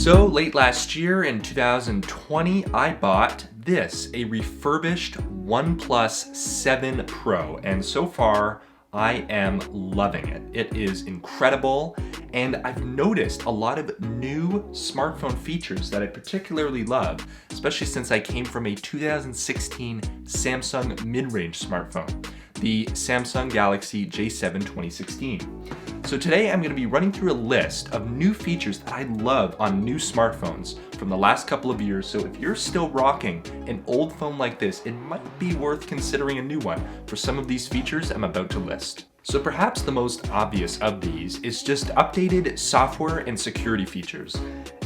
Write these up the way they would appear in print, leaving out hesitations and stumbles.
So late last year in 2020, I bought this, a refurbished OnePlus 7 Pro, and so far I am loving it. It is incredible, and I've noticed a lot of new smartphone features that I particularly love, especially since I came from a 2016 Samsung mid-range smartphone, the Samsung Galaxy J7 2016. So today I'm going to be running through a list of new features that I love on new smartphones from the last couple of years. So if you're still rocking an old phone like this, it might be worth considering a new one for some of these features I'm about to list. So perhaps the most obvious of these is just updated software and security features.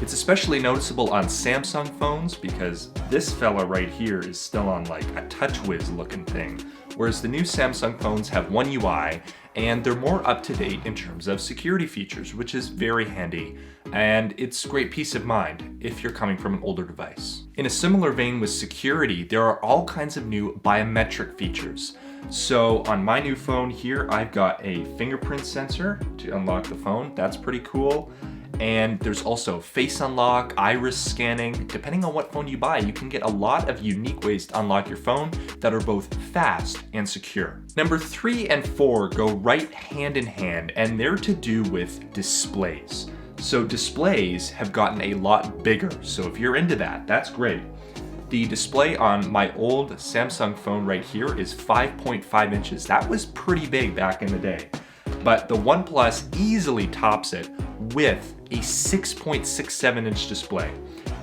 It's especially noticeable on Samsung phones because this fella right here is still on like a TouchWiz looking thing, whereas the new Samsung phones have one UI and they're more up to date in terms of security features, which is very handy. And it's great peace of mind if you're coming from an older device. In a similar vein with security, there are all kinds of new biometric features. So on my new phone here, I've got a fingerprint sensor to unlock the phone. That's pretty cool. And there's also face unlock, iris scanning. Depending on what phone you buy, you can get a lot of unique ways to unlock your phone that are both fast and secure. Number 3 and 4 go right hand in hand, and they're to do with displays. So displays have gotten a lot bigger. So if you're into that, that's great. The display on my old Samsung phone right here is 5.5 inches. That was pretty big back in the day. But the OnePlus easily tops it with a 6.67 inch display.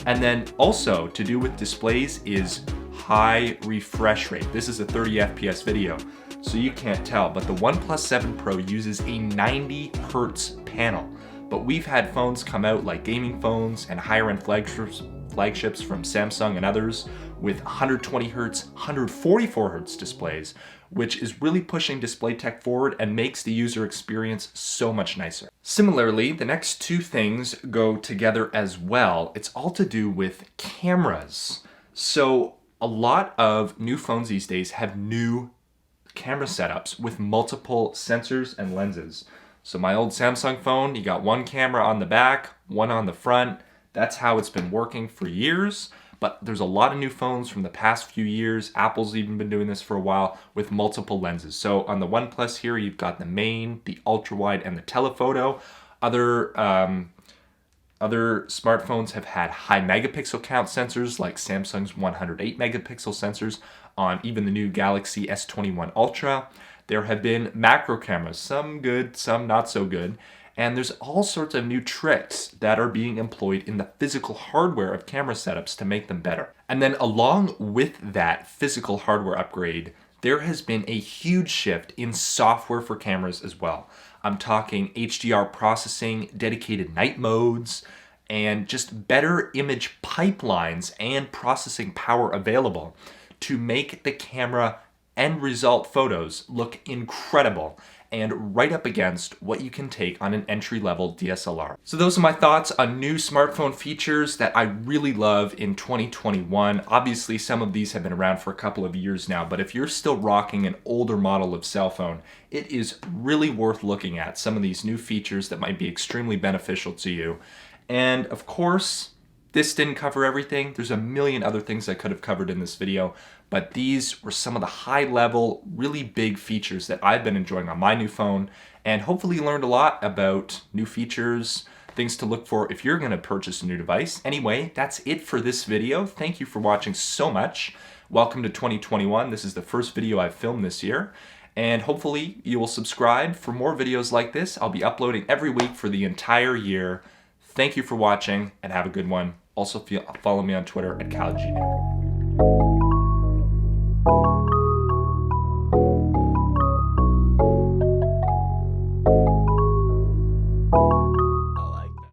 And then also to do with displays is high refresh rate. This is a 30 FPS video, so you can't tell, but the OnePlus 7 Pro uses a 90 Hertz panel. But we've had phones come out like gaming phones and higher end flagships from Samsung and others with 120 Hertz, 144 Hertz displays, which is really pushing display tech forward and makes the user experience so much nicer. Similarly, the next two things go together as well. It's all to do with cameras. So a lot of new phones these days have new camera setups with multiple sensors and lenses. So my old Samsung phone, you got one camera on the back, one on the front. That's how it's been working for years. But there's a lot of new phones from the past few years. Apple's even been doing this for a while with multiple lenses. So on the OnePlus here, you've got the main, the ultra wide, and the telephoto. Other smartphones have had high megapixel count sensors like Samsung's 108 megapixel sensors on even the new Galaxy S21 Ultra. There have been macro cameras, some good, some not so good. And there's all sorts of new tricks that are being employed in the physical hardware of camera setups to make them better. And then along with that physical hardware upgrade, there has been a huge shift in software for cameras as well. I'm talking HDR processing, dedicated night modes, and just better image pipelines and processing power available to make the camera end result photos look incredible and right up against what you can take on an entry-level DSLR. So those are my thoughts on new smartphone features that I really love in 2021. Obviously, some of these have been around for a couple of years now, but if you're still rocking an older model of cell phone, it is really worth looking at some of these new features that might be extremely beneficial to you. And of course, this didn't cover everything. There's a million other things I could have covered in this video, but these were some of the high-level, really big features that I've been enjoying on my new phone, and hopefully you learned a lot about new features, things to look for if you're going to purchase a new device. Anyway, that's it for this video. Thank you for watching so much. Welcome to 2021. This is the first video I've filmed this year, and hopefully you will subscribe for more videos like this. I'll be uploading every week for the entire year. Thank you for watching, and have a good one. Also, follow me on Twitter at CalGD.